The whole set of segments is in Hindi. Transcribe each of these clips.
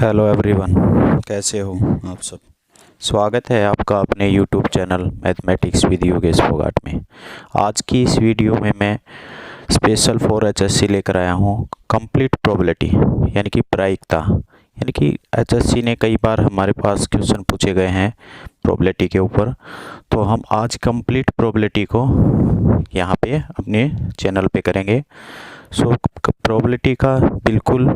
हेलो एवरीवन, कैसे हो आप सब। स्वागत है आपका अपने YouTube channel mathematics with Yogesh Phogat में। आज की इस वीडियो में मैं स्पेशल फॉर एचएससी लेकर आया हूँ कंप्लीट प्रोबेबिलिटी यानी कि प्रायिकता। यानी कि एचएससी ने कई बार हमारे पास क्वेश्चन पूछे गए हैं प्रोबेबिलिटी के ऊपर, तो हम आज कंप्लीट प्रोबेबिलिटी को यहाँ पे अपने चैनल पे करेंगे। सो प्रोबेबिलिटी का बिल्कुल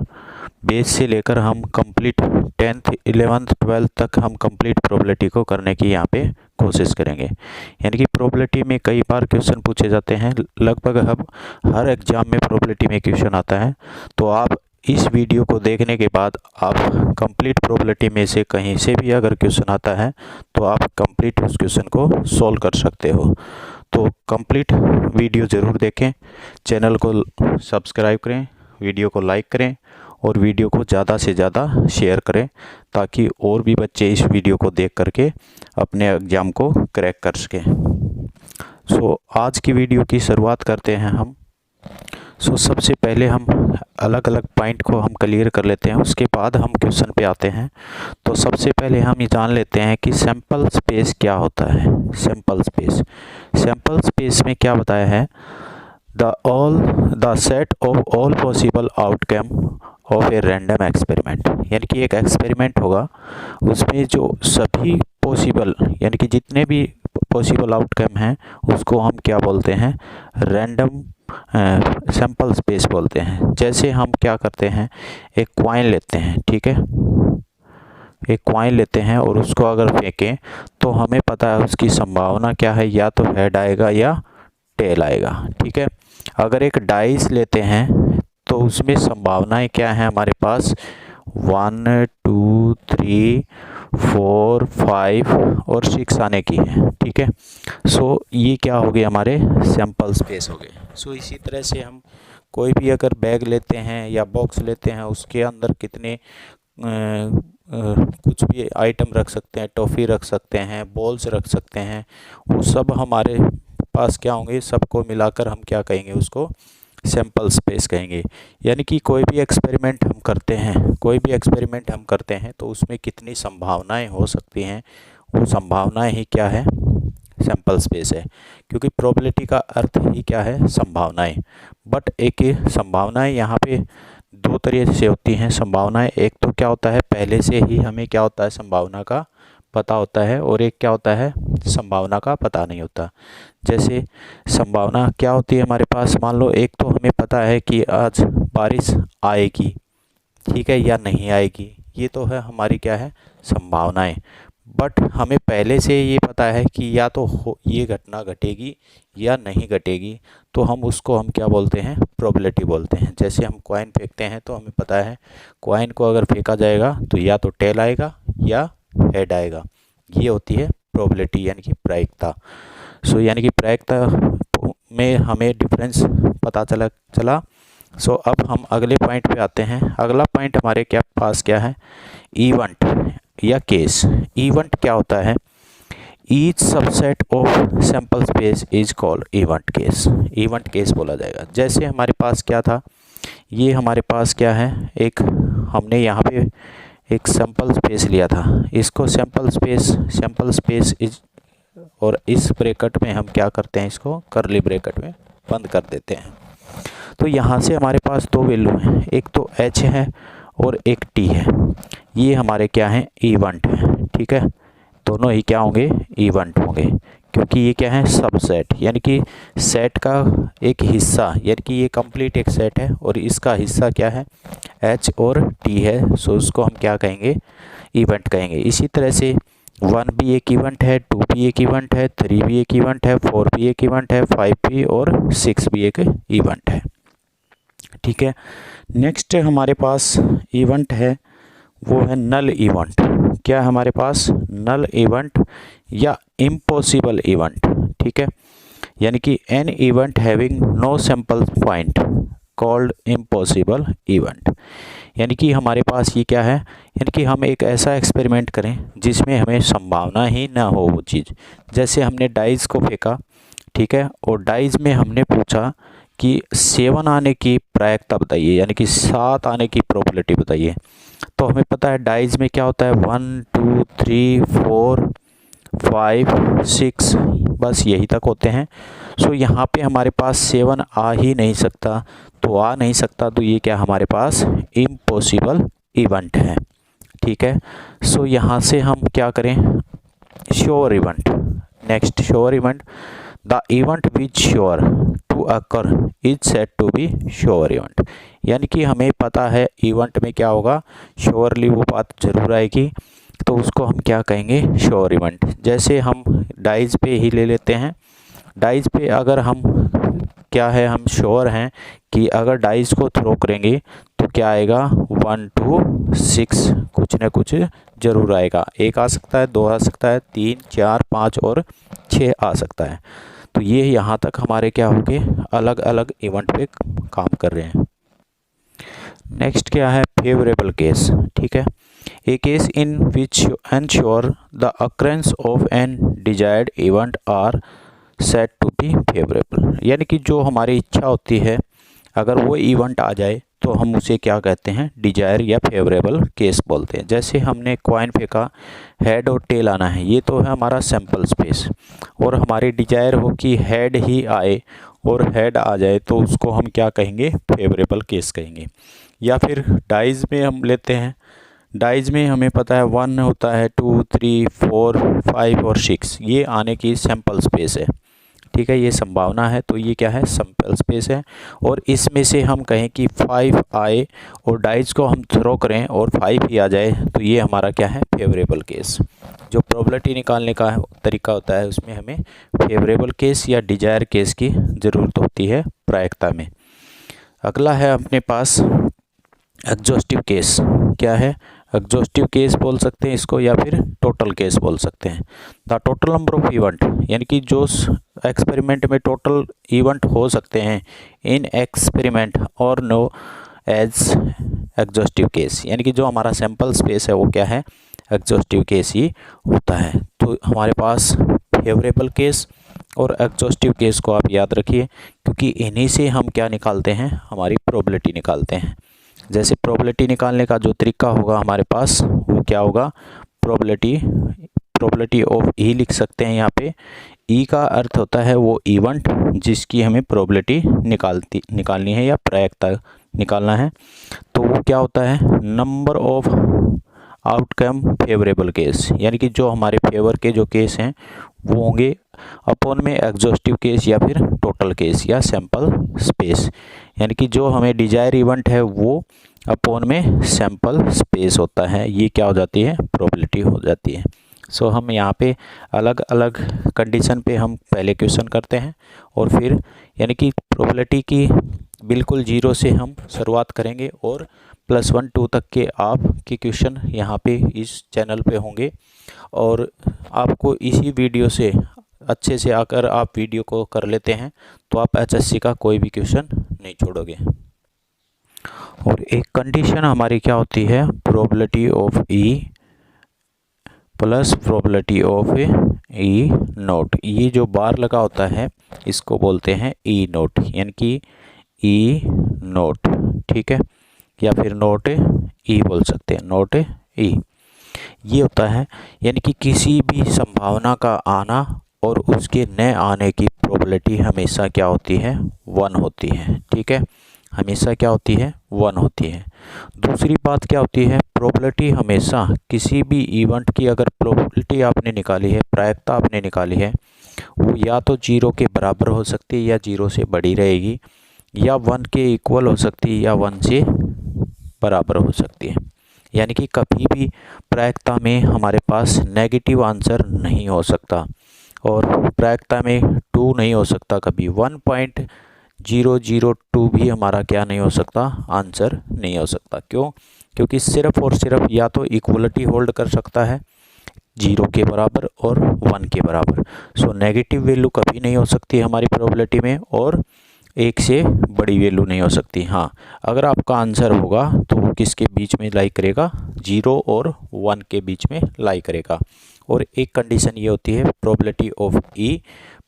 बेस से लेकर हम कंप्लीट 10th 11th 12th तक हम कंप्लीट प्रोबेबिलिटी को करने की यहाँ पे कोशिश करेंगे। यानी कि प्रोबेबिलिटी में कई बार क्वेश्चन पूछे जाते हैं, लगभग अब हर एग्जाम में प्रोबेबिलिटी में क्वेश्चन आता है। तो आप इस वीडियो को देखने के बाद आप कंप्लीट प्रोबेबिलिटी में से कहीं से भी अगर क्वेश्चन आता है तो आप कंप्लीट उस क्वेश्चन को सॉल्व कर सकते हो। तो कंप्लीट वीडियो ज़रूर देखें, चैनल को सब्सक्राइब करें, वीडियो को लाइक करें और वीडियो को ज़्यादा से ज़्यादा शेयर करें ताकि और भी बच्चे इस वीडियो को देख करके अपने एग्ज़ाम को क्रैक कर सकें। सो आज की वीडियो की शुरुआत करते हैं हम। सबसे पहले हम अलग अलग पॉइंट को हम क्लियर कर लेते हैं, उसके बाद हम क्वेश्चन पे आते हैं। तो सबसे पहले हम ये जान लेते हैं कि सैंपल स्पेस क्या होता है। सैंपल स्पेस में क्या बताया है, the set of all possible outcome of a random experiment. यानी कि एक एक्सपेरिमेंट होगा, उसमें जो सभी पॉसिबल यानी कि जितने भी पॉसिबल आउटकम हैं उसको हम क्या बोलते हैं, रैंडम सैंपल स्पेस बोलते हैं। जैसे हम क्या करते हैं, एक कॉइन लेते हैं, ठीक है, एक कॉइन लेते हैं और उसको अगर फेंकें तो हमें पता है उसकी संभावना क्या है, या तो हेड आएगा या टेल आएगा, ठीक है। अगर एक डाइस लेते हैं तो उसमें संभावनाएं क्या है हमारे पास, 1 2 3 4 5 और 6 आने की है, ठीक है। ये क्या हो गए, हमारे सैंपल स्पेस हो गए। इसी तरह से हम कोई भी अगर बैग लेते हैं या बॉक्स लेते हैं, उसके अंदर कितने कुछ भी आइटम रख सकते हैं, टॉफ़ी रख सकते हैं, बॉल्स रख सकते हैं, वो सब हमारे पास क्या होंगे, सबको मिलाकर हम क्या कहेंगे, उसको सैंपल स्पेस कहेंगे। यानी कि कोई भी एक्सपेरिमेंट हम करते हैं तो उसमें कितनी संभावनाएं हो सकती हैं, वो संभावनाएं ही क्या है, सैंपल स्पेस है। क्योंकि प्रोबेबिलिटी का अर्थ ही क्या है, संभावनाएं। बट एक संभावनाएं यहाँ पे दो तरीके से होती हैं संभावनाएं। एक तो क्या होता है, पहले से ही हमें क्या होता है, संभावना का पता होता है, और एक क्या होता है, संभावना का पता नहीं होता। जैसे संभावना क्या होती है हमारे पास, मान लो एक तो हमें पता है कि आज बारिश आएगी, ठीक है, या नहीं आएगी, ये तो है हमारी क्या है, संभावनाएं। बट हमें पहले से ये पता है कि या तो ये घटना घटेगी या नहीं घटेगी, तो हम क्या बोलते हैं, प्रोबेबिलिटी बोलते हैं। जैसे हम कॉइन फेंकते हैं तो हमें पता है कॉइन को अगर फेंका जाएगा तो या तो टेल आएगा या हेड आएगा। ये होती है प्रोबेबिलिटी यानी कि प्रायिकता। यानी कि प्रायिकता में हमें डिफरेंस पता चला। अब हम अगले पॉइंट पे आते हैं। अगला पॉइंट हमारे पास क्या है, इवेंट या केस। इवेंट क्या होता है, each subset of sample space is called event case. Event case बोला जाएगा। जैसे हमारे पास क्या था, ये हमारे पास क्या है, एक हमने यहाँ पे एक सैंपल स्पेस लिया था, इसको सैंपल स्पेस इज, और इस ब्रैकेट में हम क्या करते हैं, इसको करली ब्रैकेट में बंद कर देते हैं। तो यहाँ से हमारे पास दो वैल्यू हैं, एक तो h है और एक t है। ये हमारे क्या हैं, इवेंट है, ठीक है। दोनों ही क्या होंगे, इवेंट होंगे, क्योंकि ये क्या है, सबसेट यानी कि सेट का एक हिस्सा, यानी कि ये कंप्लीट एक सेट है और इसका हिस्सा क्या है, h और t है। उसको हम क्या कहेंगे, इवेंट कहेंगे। इसी तरह से 1 भी एक इवेंट है, 2 भी एक इवेंट है, 3 भी एक इवेंट है, 4 भी एक इवेंट है, 5 भी और 6 भी एक इवेंट है, ठीक है। नेक्स्ट हमारे पास इवेंट है, वो है नल इवेंट। क्या है हमारे पास, नल इवेंट या इम्पॉसिबल इवेंट, ठीक है। यानी कि an event having no sample point called impossible event. यानी कि हमारे पास ये क्या है, यानी कि हम एक ऐसा एक्सपेरिमेंट करें जिसमें हमें संभावना ही ना हो वो चीज़। जैसे हमने डाइस को फेंका, ठीक है, और डाइस में हमने पूछा कि 7 आने की प्रायिकता बताइए, यानी कि 7 आने की प्रोबेबिलिटी बताइए। तो हमें पता है डाइज में क्या होता है 1 2 3 4 5 6, बस यही तक होते हैं। सो यहाँ पे हमारे पास 7 आ ही नहीं सकता, तो आ नहीं सकता तो ये क्या हमारे पास इम्पॉसिबल इवेंट है। ठीक है, सो यहाँ से हम क्या करें, sure event. Next sure event, the event which sure to occur is set to be sure event. यानी कि हमें पता है इवेंट में क्या होगा, श्योरली वो बात जरूर आएगी, तो उसको हम क्या कहेंगे, श्योर इवेंट। जैसे हम डाइज पे ही ले लेते हैं, डाइज पे अगर हम क्या है, हम श्योर हैं कि अगर डाइज को थ्रो करेंगे तो क्या आएगा 1 2 6, कुछ न कुछ जरूर आएगा। 1 आ सकता है, 2 आ सकता है, 3 4 5 और 6 आ सकता है। तो ये यहाँ तक हमारे क्या हो गए, अलग अलग इवेंट पे काम कर रहे हैं। नेक्स्ट क्या है, फेवरेबल केस। ठीक है, a case in which ensure the occurrence of an desired event are set to be favourable. यानी कि जो हमारी इच्छा होती है अगर वो इवेंट आ जाए तो हम उसे क्या कहते हैं, डिजायर या फेवरेबल केस बोलते हैं। जैसे हमने कॉइन फेंका, हेड और टेल आना है, ये तो है हमारा सैंपल स्पेस, और हमारी डिजायर हो कि हेड ही आए और हेड आ जाए तो उसको हम क्या कहेंगे, फेवरेबल केस कहेंगे। या फिर डाइज में हम लेते हैं, डाइज में हमें पता है 1 होता है, 2 3 4 5 और 6, ये आने की सैंपल स्पेस है। ठीक है, ये संभावना है, तो ये क्या है, सैंपल स्पेस है। और इसमें से हम कहें कि 5 आए और डाइज को हम थ्रो करें और 5 ही आ जाए तो ये हमारा क्या है, फेवरेबल केस। जो प्रोबेबिलिटी निकालने का तरीका होता है उसमें हमें फेवरेबल केस या डिजायर केस की ज़रूरत होती है प्रायिकता में। अगला है अपने पास एग्जॉस्टिव केस। क्या है, एग्जॉस्टिव केस बोल सकते हैं इसको, या फिर टोटल केस बोल सकते हैं। The total number of event, यानी कि जो एक्सपेरिमेंट में टोटल इवेंट हो सकते हैं इन एक्सपेरिमेंट और नो एज एग्जॉस्टिव केस, यानी कि जो हमारा सैंपल स्पेस है वो क्या है, एग्जॉस्टिव केस ही होता है। तो हमारे पास फेवरेबल केस और एग्जॉस्टिव केस को आप याद रखिए, क्योंकि इन्हीं से हम क्या निकालते हैं, हमारी प्रोबेबिलिटी निकालते हैं। जैसे प्रोबेबिलिटी निकालने का जो तरीका होगा हमारे पास वो क्या होगा, प्रोबेबिलिटी ऑफ ई लिख सकते हैं यहाँ पे। ई का अर्थ होता है वो इवेंट जिसकी हमें प्रोबेबिलिटी निकालनी है या प्रायिकता निकालना है। तो वो क्या होता है, number of outcome favourable case, यानी कि जो हमारे फेवर के जो केस हैं वो होंगे अपॉन में एग्जॉस्टिव केस या फिर टोटल केस या सैंपल स्पेस, यानी कि जो हमें डिजायर इवेंट है वो अपॉन में सैंपल स्पेस होता है, ये क्या हो जाती है, प्रोबेबिलिटी हो जाती है। सो हम यहाँ पे अलग अलग कंडीशन पे हम पहले क्वेश्चन करते हैं और फिर यानी कि प्रोबेबिलिटी की बिल्कुल 0 से हम शुरुआत करेंगे और +1 2 तक के आपके क्वेश्चन यहाँ पे इस चैनल पे होंगे। और आपको इसी वीडियो से अच्छे से अगर आप वीडियो को कर लेते हैं तो आप HSC का कोई भी क्वेश्चन नहीं छोड़ोगे। और एक कंडीशन हमारी क्या होती है, probability of E plus probability of E note. ये जो बार लगा होता है इसको बोलते हैं ई नोट, यानी कि ई नोट। ठीक है, या फिर नोट ई बोल सकते हैं, नोट ई। ये होता है यानी कि किसी भी संभावना का आना और उसके न आने की प्रोबेबिलिटी हमेशा क्या होती है, 1 होती है। ठीक है, हमेशा क्या होती है, 1 होती है। दूसरी बात क्या होती है, प्रोबेबिलिटी हमेशा किसी भी इवेंट की अगर प्रोबेबिलिटी आपने निकाली है, प्रायिकता आपने निकाली है, वो या तो 0 के बराबर हो सकती है या 0 से बड़ी रहेगी, या 1 के इक्वल हो सकती है या 1 से बराबर हो सकती है। यानी कि कभी भी प्रायिकता में हमारे पास नेगेटिव आंसर नहीं हो सकता और प्रायिकता में 2 नहीं हो सकता, कभी 1.002 भी हमारा क्या नहीं हो सकता, आंसर नहीं हो सकता। क्यों, क्योंकि सिर्फ और सिर्फ या तो इक्वलिटी होल्ड कर सकता है 0 के बराबर और 1 के बराबर। सो नेगेटिव वैल्यू कभी नहीं हो सकती हमारी प्रोबेबिलिटी में और 1 से बड़ी वैल्यू नहीं हो सकती। हाँ, अगर आपका आंसर होगा तो वो किसके बीच में लाई करेगा, 0 और 1 के बीच में लाई करेगा। और एक कंडीशन ये होती है प्रोबेबिलिटी ऑफ ई,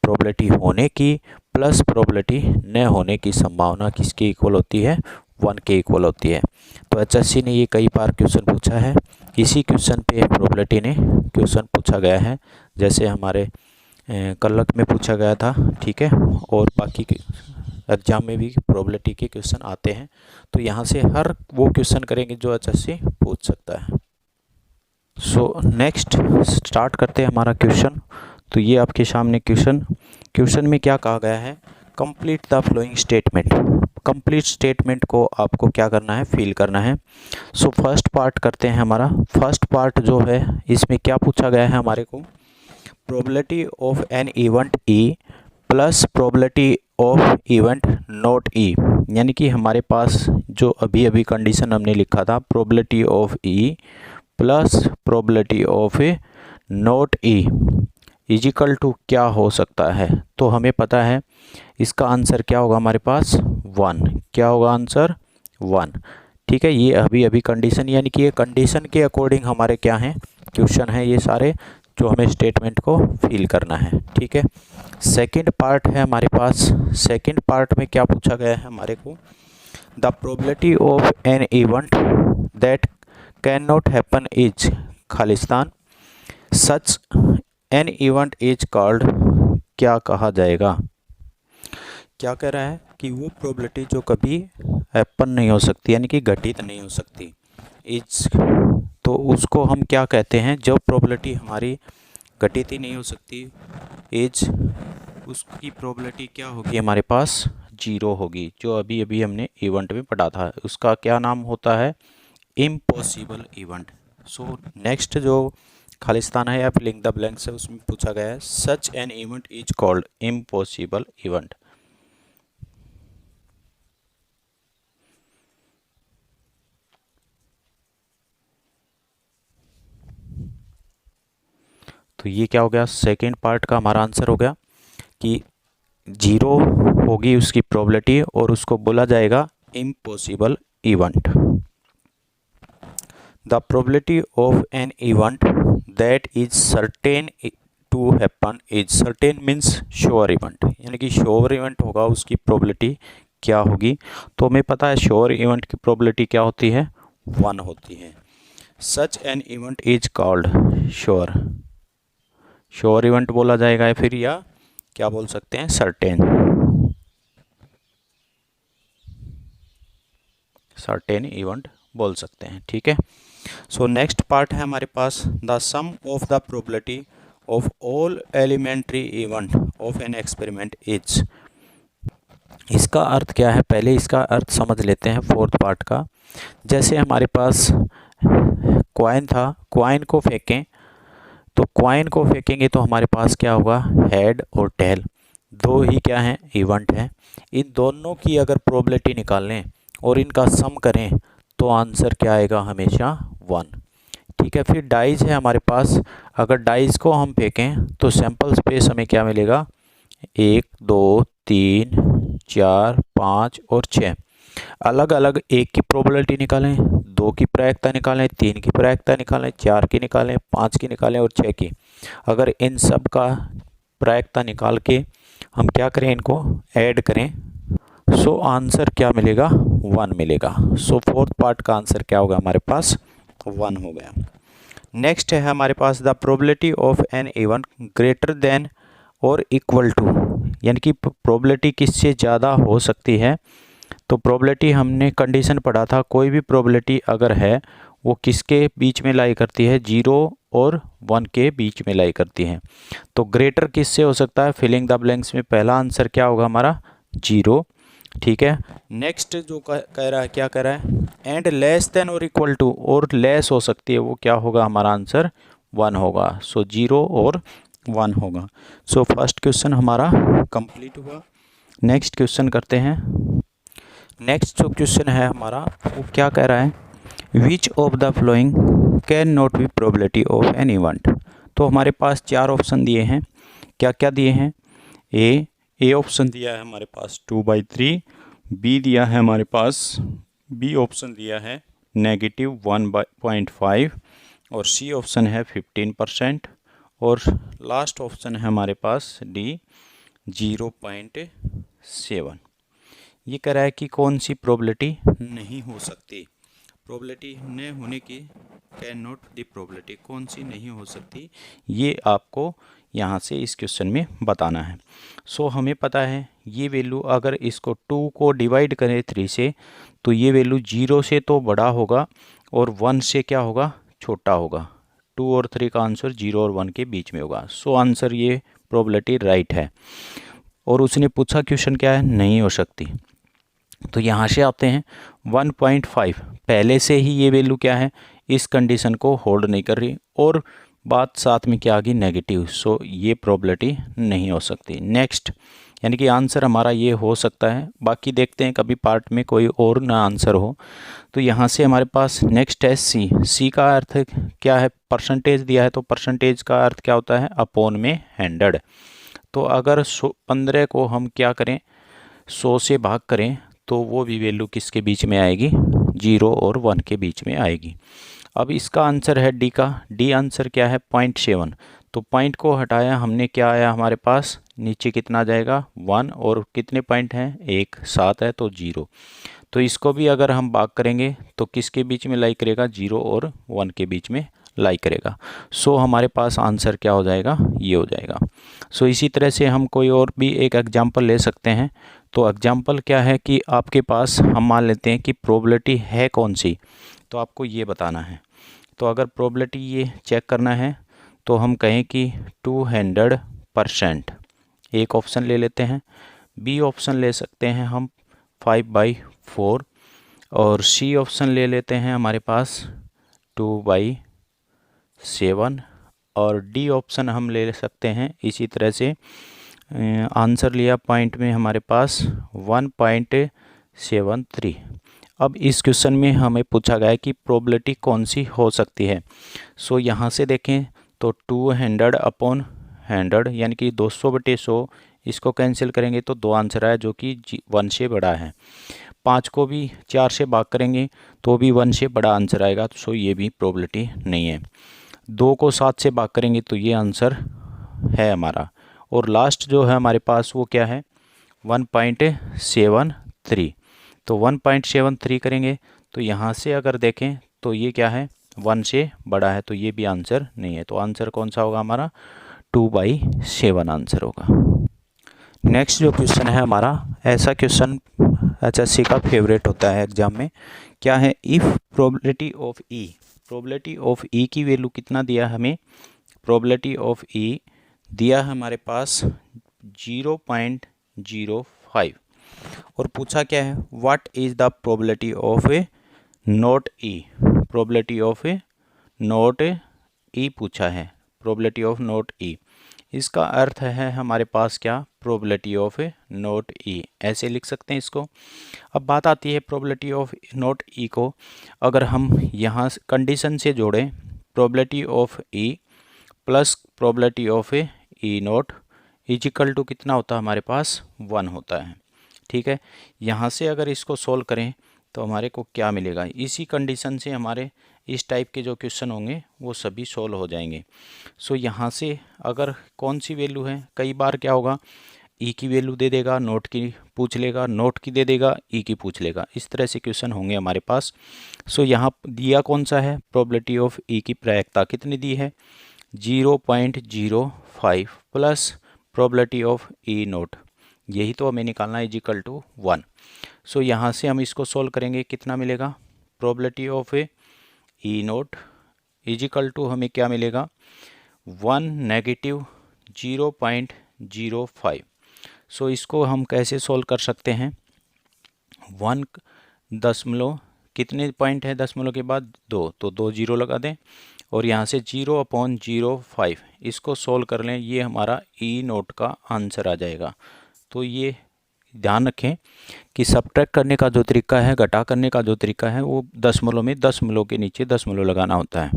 प्रोबेबिलिटी होने की प्लस प्रोबेबिलिटी न होने की संभावना किसके इक्वल होती है, 1 के इक्वल होती है। तो एचएससी ने ये कई बार क्वेश्चन पूछा है, इसी क्वेश्चन पे प्रोबेबिलिटी ने क्वेश्चन पूछा गया है, जैसे हमारे कलक में पूछा गया था, ठीक है, और बाकी के एग्जाम में भी प्रोबेबिलिटी के क्वेश्चन आते हैं। तो यहाँ से हर वो क्वेश्चन करेंगे जो एचएससी पूछ सकता है। सो नेक्स्ट स्टार्ट करते हैं हमारा क्वेश्चन। तो ये आपके सामने क्वेश्चन में क्या कहा गया है, complete the following statement. Complete statement को आपको क्या करना है, फिल करना है। सो फर्स्ट पार्ट करते हैं। हमारा फर्स्ट पार्ट जो है, इसमें क्या पूछा गया है हमारे को, probability of an event E plus probability of event not E. यानी कि हमारे पास जो अभी अभी कंडीशन हमने लिखा था, probability of E plus probability of not E equal to क्या हो सकता है। तो हमें पता है इसका आंसर क्या होगा, हमारे पास 1। क्या होगा आंसर, 1। ठीक है, ये अभी अभी कंडीशन, यानी कि ये कंडीशन के अकॉर्डिंग हमारे क्या हैं, क्वेश्चन है ये सारे, जो हमें स्टेटमेंट को फिल करना है। ठीक है, सेकंड पार्ट है हमारे पास। सेकंड पार्ट में क्या पूछा गया है हमारे को, the probability of an event that can not happen is Khalistan such an event is called, क्या कहा जाएगा। क्या कह रहा है कि वो प्रोबेबिलिटी जो कभी हैपन नहीं हो सकती, यानी कि घटित नहीं हो सकती, इज, तो उसको हम क्या कहते हैं, जो प्रोबेबिलिटी हमारी घटित ही नहीं हो सकती, एज, उसकी प्रोबेबिलिटी क्या होगी हमारे पास, 0 होगी। जो अभी अभी हमने इवेंट में पढ़ा था, उसका क्या नाम होता है, इम्पॉसिबल इवेंट। सो नेक्स्ट जो खालिस्तान है या फिलिंग द ब्लैंक्स है, उसमें पूछा गया है such an event is called impossible event. तो ये क्या हो गया, सेकेंड पार्ट का हमारा आंसर हो गया कि 0 होगी उसकी प्रोबेबिलिटी और उसको बोला जाएगा impossible event. The probability of an event that is certain to happen is, certain means sure event, यानी कि श्योर इवेंट होगा, उसकी प्रोबेबिलिटी क्या होगी। तो हमें पता है श्योर इवेंट की प्रोबेबिलिटी क्या होती है, 1 होती है। Such an event is called sure, sure event बोला जाएगा, फिर या क्या बोल सकते हैं, सर्टेन, सर्टेन इवेंट बोल सकते हैं। ठीक है, सो नेक्स्ट पार्ट है हमारे पास, the sum of the probability of all elementary event of an experiment is. इसका अर्थ क्या है, पहले इसका अर्थ समझ लेते हैं फोर्थ पार्ट का। जैसे हमारे पास कॉइन था, कॉइन को फेंकें, तो कॉइन को फेंकेंगे तो हमारे पास क्या होगा, हेड और टेल, दो ही क्या हैं, इवेंट हैं। इन दोनों की अगर प्रोबेबिलिटी निकाल लें और इनका सम करें तो आंसर क्या आएगा, हमेशा 1। ठीक है, फिर डाइज है हमारे पास, अगर डाइज को हम फेंकें तो सैंपल स्पेस हमें क्या मिलेगा, 1 2 3 4 5 और 6। अलग अलग 1 की प्रोबेबिलिटी निकालें, 2 की प्रायिकता निकालें, 3 की प्रायिकता निकालें, 4 की निकालें, 5 की निकालें और 6 की। अगर इन सब का प्रायिकता निकाल के हम क्या करें, इनको ऐड करें, सो आंसर क्या मिलेगा, 1 मिलेगा। सो फोर्थ पार्ट का आंसर क्या होगा, हमारे पास 1 हो गया। नेक्स्ट है हमारे पास the probability of an event greater than और इक्वल टू, यानी कि प्रोबेबिलिटी किससे ज़्यादा हो सकती है। तो प्रोबेबिलिटी हमने कंडीशन पढ़ा था, कोई भी प्रोबेबिलिटी अगर है वो किसके बीच में लाई करती है, 0 और 1 के बीच में लाई करती है। तो ग्रेटर किससे हो सकता है, फिलिंग द ब्लैंक्स में पहला आंसर क्या होगा हमारा, 0। ठीक है, नेक्स्ट जो कह रहा है, क्या कह रहा है, एंड लेस देन और इक्वल टू, और लेस हो सकती है, वो क्या होगा, हमारा आंसर 1 होगा। सो 0 और 1 होगा। सो फर्स्ट क्वेश्चन हमारा कंप्लीट हुआ। नेक्स्ट क्वेश्चन करते हैं। नेक्स्ट जो क्वेश्चन है हमारा, वो क्या कह रहा है, which of the flowing can not be probability of an event. तो हमारे पास 4 ऑप्शन दिए हैं, क्या क्या दिए हैं, ए ऑप्शन दिया है हमारे पास 2/3, बी दिया है हमारे पास, बी ऑप्शन दिया है -1/5 और सी ऑप्शन है 15% और लास्ट ऑप्शन है हमारे पास डी 0.7। ये कह रहा है कि कौन सी प्रोबेबिलिटी नहीं हो सकती, प्रोबेबिलिटी न होने की, कैन नॉट द प्रोबेबिलिटी, कौन सी नहीं हो सकती, ये आपको यहाँ से इस क्वेश्चन में बताना है। सो हमें पता है ये वैल्यू, अगर इसको 2 को डिवाइड करें 3 से, तो ये वैल्यू 0 से तो बड़ा होगा और 1 से क्या होगा, छोटा होगा। 2 और 3 का आंसर 0 और 1 के बीच में होगा। सो आंसर ये प्रोबेबिलिटी राइट है। और उसने पूछा क्वेश्चन क्या है, नहीं हो सकती। तो यहाँ से आते हैं 1.5, पहले से ही ये वैल्यू क्या है, इस कंडीशन को होल्ड नहीं कर रही, और बात साथ में क्या आ गई, नेगेटिव। सो ये प्रोबेबिलिटी नहीं हो सकती। नेक्स्ट, यानी कि आंसर हमारा ये हो सकता है। बाकी देखते हैं कभी पार्ट में कोई और ना आंसर हो। तो यहाँ से हमारे पास नेक्स्ट है सी। सी का अर्थ क्या है, परसेंटेज दिया है, तो परसेंटेज का अर्थ क्या होता है, अपॉन में 100। तो अगर 15 को हम क्या करें, 100 से भाग करें, तो वो भी वैल्यू किसके बीच में आएगी, 0 और 1 के बीच में आएगी। अब इसका आंसर है डी का। डी आंसर क्या है, 0.7। तो पॉइंट को हटाया हमने, क्या आया हमारे पास, नीचे कितना जाएगा, 1, और कितने पॉइंट हैं, 1, 7 है तो 0। तो इसको भी अगर हम भाग करेंगे तो किसके बीच में लाई करेगा, 0 और 1 के बीच में लाई करेगा। सो हमारे पास आंसर क्या हो जाएगा, ये हो जाएगा। सो इसी तरह से हम कोई और भी एक एग्जांपल ले सकते हैं। तो एग्जांपल क्या है कि आपके पास, हम मान लेते हैं कि प्रोबेबिलिटी है कौन सी, तो आपको ये बताना है। तो अगर प्रोबेबिलिटी ये चेक करना है, तो हम कहें कि 200%, एक ऑप्शन ले लेते हैं। बी ऑप्शन ले सकते हैं हम 5/4, और सी ऑप्शन ले लेते हैं हमारे पास 2/7, और डी ऑप्शन हम ले सकते हैं इसी तरह से। आंसर लिया पॉइंट में हमारे पास 1.73। अब इस क्वेश्चन में हमें पूछा गया है कि प्रोबेबिलिटी कौन सी हो सकती है। सो यहाँ से देखें तो 200/100, यानी कि 200/100, इसको कैंसिल करेंगे तो 2 आंसर आया, जो कि 1 से बड़ा है। 5 को भी 4 से भाग करेंगे तो भी 1 से बड़ा आंसर आएगा। सो ये भी प्रोबेबिलिटी नहीं है। 2 को 7 से भाग करेंगे तो ये आंसर है हमारा। और लास्ट जो है हमारे पास वो क्या है, 1.73। तो 1.73 करेंगे तो यहाँ से अगर देखें तो ये क्या है, 1 से बड़ा है, तो ये भी आंसर नहीं है। तो आंसर कौन सा होगा हमारा, 2/7 आंसर होगा। नेक्स्ट जो क्वेश्चन है हमारा, ऐसा क्वेश्चन HSC का फेवरेट होता है एग्जाम में। क्या है, if probability of E, probability of E की वैल्यू कितना दिया हमें, प्रोबेबिलिटी ऑफ ई दिया है हमारे पास 0.05, और पूछा क्या है, what is the probability of A not E, probability of A not E पूछा है, प्रोबेबिलिटी ऑफ नॉट ई। इसका अर्थ है हमारे पास क्या, प्रोबेबिलिटी ऑफ नॉट ई, ऐसे लिख सकते हैं इसको। अब बात आती है प्रोबेबिलिटी ऑफ नॉट ई को अगर हम यहाँ कंडीशन से जोड़ें, probability of E plus probability of E not equal to कितना होता है हमारे पास, 1 होता है। ठीक है, यहाँ से अगर इसको सोल्व करें तो हमारे को क्या मिलेगा, इसी कंडीशन से हमारे इस टाइप के जो क्वेश्चन होंगे वो सभी सोल्व हो जाएंगे। सो यहाँ से अगर कौन सी वैल्यू है, कई बार क्या होगा, ई की वैल्यू दे देगा, नोट की पूछ लेगा, नोट की दे देगा, ई की पूछ लेगा, इस तरह से क्वेश्चन होंगे हमारे पास। सो यहाँ दिया कौन सा है, प्रोबेबिलिटी ऑफ ई की प्रायिकता कितनी दी है, 0.05 plus probability of E note, यही तो हमें निकालना है, इजिकल टू 1। सो यहाँ से हम इसको सोल्व करेंगे, कितना मिलेगा, probability of E not equal to हमें क्या मिलेगा, 1 नेगेटिव 0.05। सो इसको हम कैसे सोल्व कर सकते हैं, 1 दशमलव कितने पॉइंट है, दशमलव के बाद 2, तो 2 जीरो लगा दें, और यहाँ से 0/05 इसको सोल्व कर लें, ये हमारा ई नोट का आंसर आ जाएगा। तो ये ध्यान रखें कि सब्ट्रैक्ट करने का जो तरीका है, घटा करने का जो तरीका है, वो दशमलव में दशमलव के नीचे दशमलव लगाना होता है।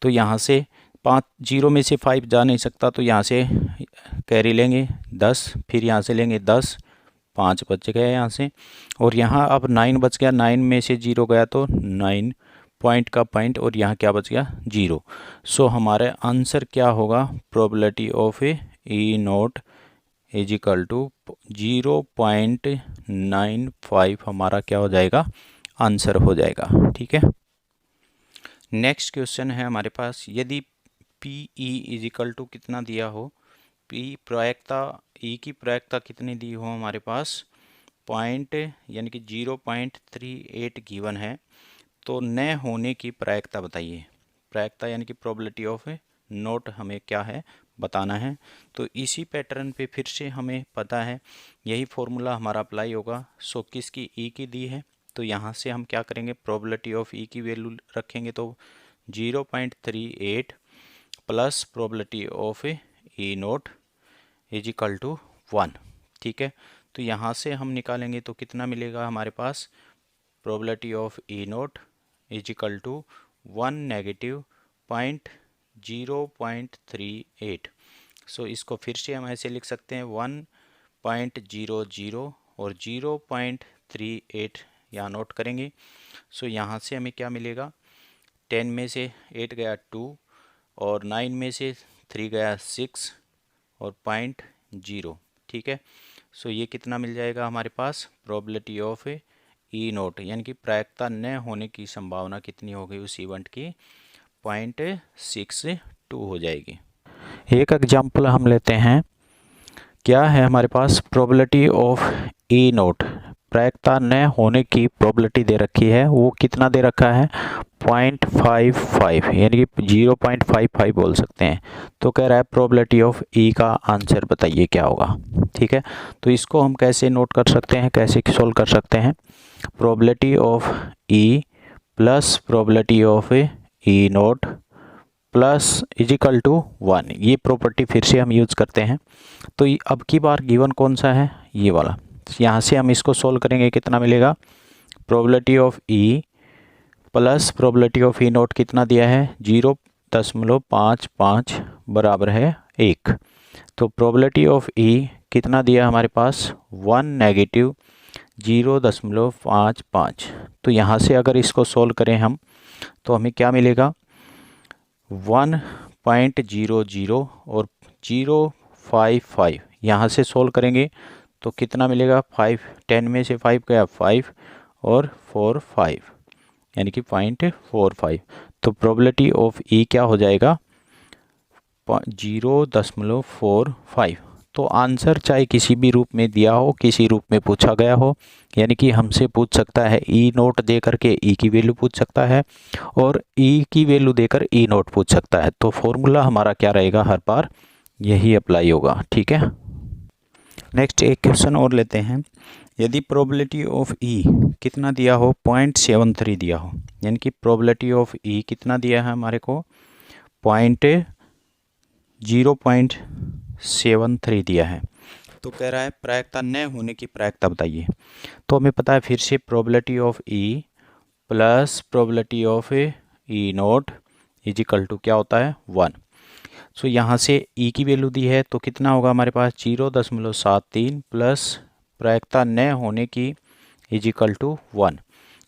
तो यहाँ से 5 0 में से 5 जा नहीं सकता, तो यहाँ से कैरी लेंगे 10, फिर यहाँ से लेंगे 10, 5 बच गए यहाँ से, और यहाँ अब 9 बच गया, 9 में से 0 गया तो 9 पॉइंट का पॉइंट, और यहाँ क्या बच गया, 0। सो हमारे आंसर क्या होगा, probability of E not is equal to 0.95 हमारा क्या हो जाएगा, आंसर हो जाएगा। ठीक है। नेक्स्ट क्वेश्चन है हमारे पास, यदि P E is equal to कितना दिया हो, पी प्रायिकता ई की प्रायिकता कितनी दी हो हमारे पास, पॉइंट यानी कि 0.38 गिवन है, तो न होने की प्रायिकता बताइए। प्रायिकता यानी कि प्रोबेबिलिटी ऑफ नोट हमें क्या है बताना है। तो इसी पैटर्न पे फिर से हमें पता है यही फॉर्मूला हमारा अप्लाई होगा। सो किसकी ई की दी है, तो यहाँ से हम क्या करेंगे, प्रोबेबिलिटी ऑफ ई की वैल्यू रखेंगे, तो 0.38 plus probability of E not is equal to 1। ठीक है। तो यहाँ से हम निकालेंगे तो कितना मिलेगा हमारे पास, probability of E not is equal to 1 negative 0.38। So इसको फिर से हम ऐसे लिख सकते हैं 1.00 और 0.38 यहाँ नोट करेंगे। सो यहाँ से हमें क्या मिलेगा, 10 में से 8 गया 2 और 9 में से 3 गया 6 और 0.0। ठीक है। सो ये कितना मिल जाएगा हमारे पास, प्रोबेबिलिटी ऑफ ई नोट यानी कि प्रायिकता न होने की संभावना कितनी हो गई उस इवेंट की, 0.62 हो जाएगी। एक एग्जाम्पल हम लेते हैं, क्या है हमारे पास, प्रोबेबिलिटी ऑफ ई नोट, प्रायिकता न होने की प्रोबेबिलिटी दे रखी है, वो कितना दे रखा है, 0.55 यानी कि 0.55 बोल सकते हैं। तो कह रहा है प्रोबेबिलिटी ऑफ ई का आंसर बताइए क्या होगा। ठीक है। तो इसको हम कैसे नोट कर सकते हैं, कैसे सोल्व कर सकते हैं, probability of E plus probability of E not plus is equal to 1। ये प्रॉपर्टी फिर से हम यूज़ करते हैं। तो अब की बार गिवन कौन सा है, ये वाला। यहाँ से हम इसको सोल्व करेंगे, कितना मिलेगा, probability of E plus probability of E note कितना दिया है, 0.55 बराबर है 1। तो प्रोबेबिलिटी ऑफ ई कितना दिया हमारे पास, 1 नेगेटिव 0.55। तो यहाँ से अगर इसको सोल्व करें हम, तो हमें क्या मिलेगा, 1.00 और 0.55 यहाँ से सोल्व करेंगे तो कितना मिलेगा, 5, 10 में से 5 गया 5 और 4 5 यानी कि 0.45। तो प्रोबेबिलिटी ऑफ ई क्या हो जाएगा, 0.45। तो आंसर चाहे किसी भी रूप में दिया हो, किसी रूप में पूछा गया हो, यानी कि हमसे पूछ सकता है ई नोट दे करके ई की वैल्यू पूछ सकता है और ई की वैल्यू देकर ई नोट पूछ सकता है। तो फॉर्मूला हमारा क्या रहेगा, हर बार यही अप्लाई होगा। ठीक है। नेक्स्ट एक क्वेश्चन और लेते हैं, यदि प्रोबेबिलिटी ऑफ ई कितना दिया हो, 0.73 दिया हो, यानी कि प्रोबेबिलिटी ऑफ ई कितना दिया है हमारे को, 0.73 दिया है। तो कह रहा है प्रायिकता न होने की प्रायिकता बताइए। तो हमें पता है फिर से probability of E plus probability of E not is equal to क्या होता है, 1। सो यहाँ से ई की वैल्यू दी है तो कितना होगा हमारे पास, 0.73 प्लस प्रायिकता न होने की इज इक्वल टू 1।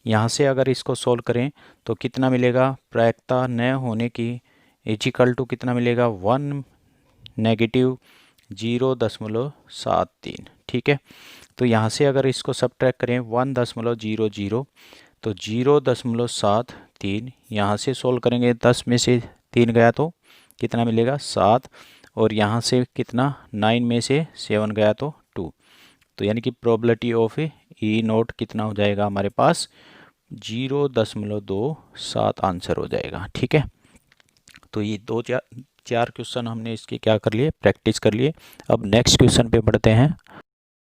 यहाँ से अगर इसको सोल्व करें तो कितना मिलेगा, प्रायिकता न होने की इज इक्वल टू कितना मिलेगा, 1 नेगेटिव 0.73। ठीक है। तो यहाँ से अगर इसको सब्ट्रैक्ट करें 1.00 तो 0.73 यहाँ से सोल्व करेंगे, 10 में से 3 गया तो कितना मिलेगा, 7 और यहाँ से कितना, 9 में से 7 गया तो 2। तो यानी कि प्रोबेबिलिटी ऑफ ई नोट कितना हो जाएगा हमारे पास, 0.27 आंसर हो जाएगा। ठीक है। तो ये 2-4 क्वेश्चन हमने इसके क्या कर लिए, प्रैक्टिस कर लिए। अब नेक्स्ट क्वेश्चन पे बढ़ते हैं।